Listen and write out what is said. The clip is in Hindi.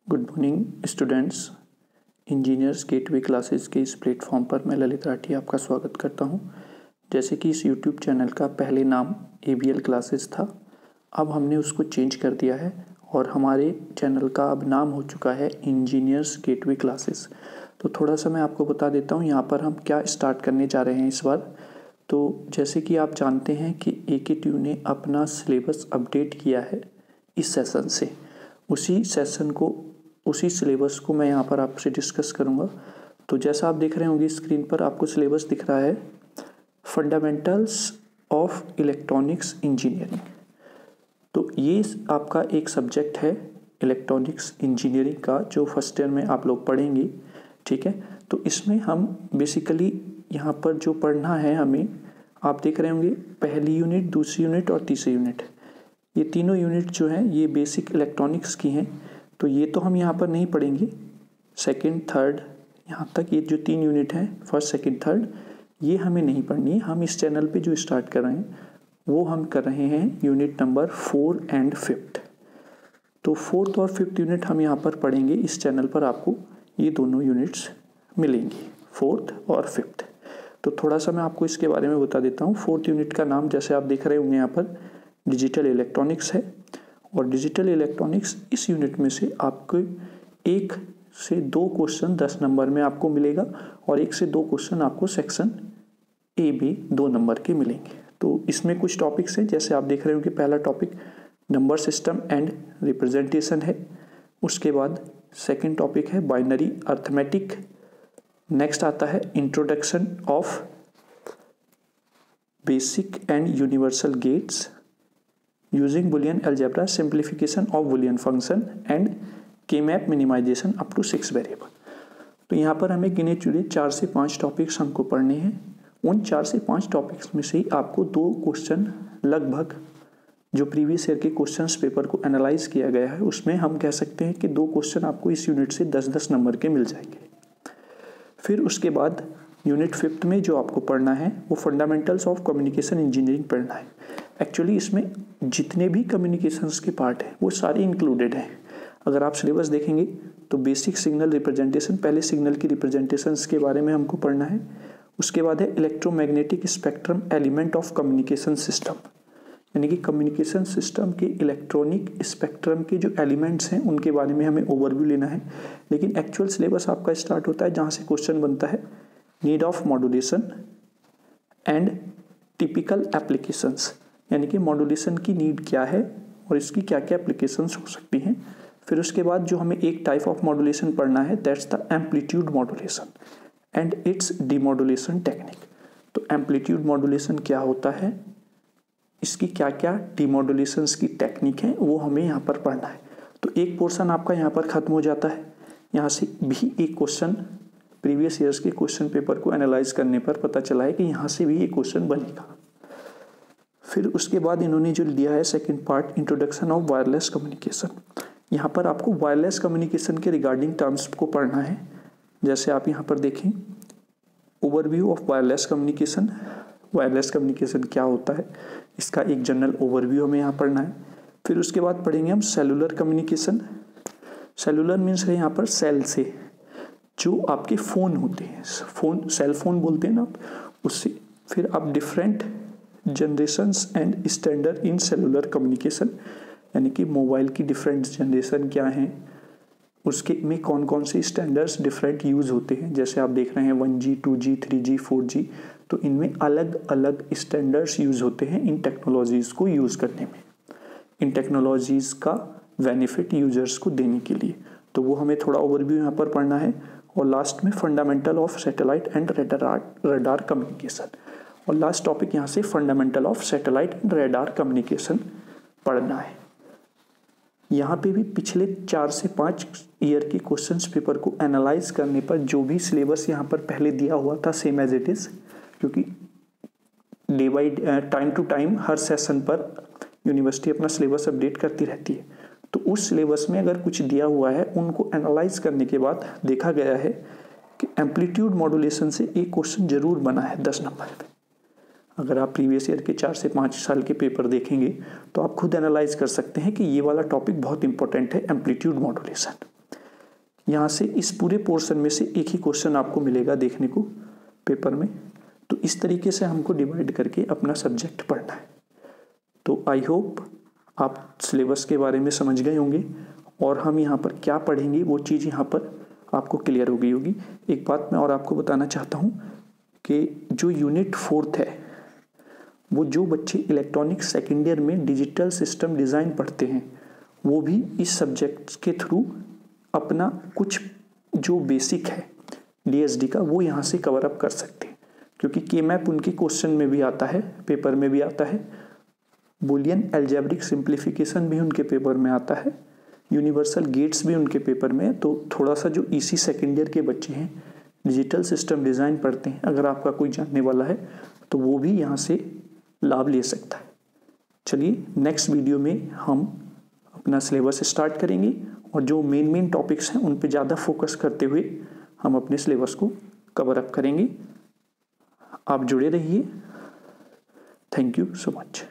Good morning students. Engineers gateway classes के इस प्लेटफॉर्म पर मैं ललित राठी आपका स्वागत करता हूं। जैसे कि इस यूट्यूब चैनल का पहले नाम ABL क्लासेस था, अब हमने उसको चेंज कर दिया है और हमारे चैनल का अब नाम हो चुका है इंजीनियर्स गेटवे क्लासेस। तो थोड़ा सा मैं आपको बता देता हूँ यहाँ पर हम क्या स्टार्ट करने जा रहे हैं इस बार। तो जैसे कि आप जानते हैं कि AKTU ने अपना सिलेबस अपडेट किया है इस सेशन से। उसी सिलेबस को मैं यहाँ पर आपसे डिस्कस करूँगा। तो जैसा आप देख रहे होंगे स्क्रीन पर आपको सिलेबस दिख रहा है, फंडामेंटल्स ऑफ इलेक्ट्रॉनिक्स इंजीनियरिंग। तो ये आपका एक सब्जेक्ट है इलेक्ट्रॉनिक्स इंजीनियरिंग का, जो फर्स्ट ईयर में आप लोग पढ़ेंगे। ठीक है, तो इसमें हम बेसिकली यहाँ पर जो पढ़ना है हमें, आप देख रहे होंगे पहली यूनिट, दूसरी यूनिट और तीसरी यूनिट, ये तीनों यूनिट जो हैं ये बेसिक इलेक्ट्रॉनिक्स की हैं। तो ये तो हम यहाँ पर नहीं पढ़ेंगे। सेकंड थर्ड यहाँ तक ये जो 3 यूनिट हैं, फर्स्ट सेकंड थर्ड, ये हमें नहीं पढ़नी है। हम इस चैनल पे जो स्टार्ट कर रहे हैं वो हम कर रहे हैं यूनिट नंबर 4 एंड 5। तो 4th और 5th यूनिट हम यहाँ पर पढ़ेंगे। इस चैनल पर आपको ये दोनों यूनिट्स मिलेंगी, 4th और 5th। तो थोड़ा सा मैं आपको इसके बारे में बता देता हूँ। 4th यूनिट का नाम जैसे आप देख रहे होंगे यहाँ पर डिजिटल इलेक्ट्रॉनिक्स है। और डिजिटल इलेक्ट्रॉनिक्स इस यूनिट में से आपको 1 से 2 क्वेश्चन 10 नंबर में आपको मिलेगा और 1 से 2 क्वेश्चन आपको सेक्शन A भी 2 नंबर के मिलेंगे। तो इसमें कुछ टॉपिक्स हैं, जैसे आप देख रहे हो कि पहला topic number system and representation है। उसके बाद सेकंड टॉपिक है बाइनरी अर्थमेटिक। नेक्स्ट आता है introduction of basic and universal gates using Boolean algebra, simplification of Boolean function and K-मैप मिनिमाइजेशन अप टू 6 वेरिएबल। तो यहाँ पर हमें गिने चुने 4 से 5 टॉपिक्स हमको पढ़ने हैं। उन 4 से 5 टॉपिक्स में से ही आपको 2 क्वेश्चन लगभग जो प्रीवियस ईयर के क्वेश्चंस पेपर को एनालाइज किया गया है उसमें हम कह सकते हैं कि 2 क्वेश्चन आपको इस यूनिट से 10-10 नंबर के मिल जाएंगे। फिर उसके बाद यूनिट 5th में जो आपको पढ़ना है वो फंडामेंटल्स ऑफ कम्युनिकेशन इंजीनियरिंग पढ़ना है। एक्चुअली इसमें जितने भी कम्युनिकेशंस के पार्ट हैं वो सारे इंक्लूडेड हैं। अगर आप सिलेबस देखेंगे तो बेसिक सिग्नल रिप्रेजेंटेशन, पहले सिग्नल की रिप्रेजेंटेशंस के बारे में हमको पढ़ना है। उसके बाद है electromagnetic spectrum element of communication system, यानी कि कम्युनिकेशन सिस्टम के इलेक्ट्रॉनिक स्पेक्ट्रम के जो एलिमेंट्स हैं उनके बारे में हमें ओवरव्यू लेना है। लेकिन एक्चुअल सिलेबस आपका स्टार्ट होता है जहाँ से क्वेश्चन बनता है need of modulation and typical applications, यानी कि मॉड्यूलेशन की नीड क्या है और इसकी क्या क्या एप्लीकेशंस हो सकती हैं। फिर उसके बाद जो हमें एक टाइप ऑफ मॉड्यूलेशन पढ़ना है, that's the amplitude modulation and it's demodulation technique. तो एम्पलीट्यूड मॉड्यूलेशन क्या होता है, इसकी क्या क्या डीमॉड्यूलेशंस की टेक्निक है, वो हमें यहाँ पर पढ़ना है। तो एक पोर्शन आपका यहाँ पर ख़त्म हो जाता है। यहाँ से भी एक क्वेश्चन प्रीवियस ईयर्स के क्वेश्चन पेपर को एनालाइज करने पर पता चला है कि यहाँ से भी एक क्वेश्चन बनेगा। फिर उसके बाद इन्होंने जो लिया है second part, introduction of wireless communication. यहाँ पर आपको वायरलेस कम्युनिकेशन के रिगार्डिंग टर्म्स को पढ़ना है। जैसे आप यहाँ पर देखें, overview of wireless communication. Wireless communication क्या होता है, इसका एक जनरल ओवरव्यू हमें यहाँ पढ़ना है। फिर उसके बाद पढ़ेंगे हम सेलुलर कम्युनिकेशन। सेलुलर मीन्स है यहाँ पर सेल से, जो आपके फ़ोन होते हैं, फ़ोन सेल फोन बोलते हैं ना आप, उससे। फिर आप different generations and standard in cellular communication, यानी कि मोबाइल की डिफरेंट जनरेशन क्या हैं, उसके में कौन कौन से स्टैंडर्ड्स डिफरेंट यूज़ होते हैं। जैसे आप देख रहे हैं 1G 2G 3G 4G, तो इनमें अलग अलग स्टैंडर्ड्स यूज़ होते हैं इन टेक्नोलॉजीज़ को यूज़ करने में, इन टेक्नोलॉजीज़ का बेनिफिट यूजर्स को देने के लिए। तो वो हमें थोड़ा ओवरव्यू यहाँ पर पढ़ना है। और लास्ट में fundamental of satellite and radar communication. और लास्ट टॉपिक यहाँ से fundamental of satellite and radar communication पढ़ना है। यहाँ पे भी पिछले 4 से 5 ईयर के क्वेश्चंस पेपर को एनालाइज करने पर जो भी सिलेबस यहाँ पर पहले दिया हुआ था सेम एज इट इज़, क्योंकि day by time to time हर सेशन पर यूनिवर्सिटी अपना सिलेबस अपडेट करती रहती है। तो उस सिलेबस में अगर कुछ दिया हुआ है, उनको एनालाइज करने के बाद देखा गया है कि एम्पलीट्यूड मॉड्यूलेशन से एक क्वेश्चन जरूर बना है 10 नंबर में। अगर आप प्रीवियस ईयर के 4 से 5 साल के पेपर देखेंगे तो आप खुद एनालाइज कर सकते हैं कि ये वाला टॉपिक बहुत इंपॉर्टेंट है, एम्पलीट्यूड मॉड्यूलेशन। यहाँ से इस पूरे पोर्शन में से एक ही क्वेश्चन आपको मिलेगा देखने को पेपर में। तो इस तरीके से हमको डिवाइड करके अपना सब्जेक्ट पढ़ना है। तो आई होप आप सिलेबस के बारे में समझ गए होंगे और हम यहाँ पर क्या पढ़ेंगे वो चीज़ यहाँ पर आपको क्लियर हो गई होगी। एक बात मैं और आपको बताना चाहता हूँ कि जो यूनिट 4 है वो जो बच्चे इलेक्ट्रॉनिक सेकेंड ईयर में डिजिटल सिस्टम डिज़ाइन पढ़ते हैं वो भी इस सब्जेक्ट के थ्रू अपना कुछ जो बेसिक है DSD का वो यहाँ से कवर अप कर सकते हैं, क्योंकि K-मैप उनके क्वेश्चन में भी आता है, पेपर में भी आता है, बुलियन अलजेब्रिक सिंप्लीफिकेशन भी उनके पेपर में आता है, यूनिवर्सल गेट्स भी उनके पेपर में है। तो थोड़ा सा जो EC सेकेंड ईयर के बच्चे हैं डिजिटल सिस्टम डिज़ाइन पढ़ते हैं, अगर आपका कोई जानने वाला है तो वो भी यहाँ से लाभ ले सकता है। चलिए नेक्स्ट वीडियो में हम अपना सिलेबस स्टार्ट करेंगे और जो मेन टॉपिक्स हैं उन पे ज़्यादा फोकस करते हुए हम अपने सिलेबस को कवर अप करेंगे। आप जुड़े रहिए। Thank you so much.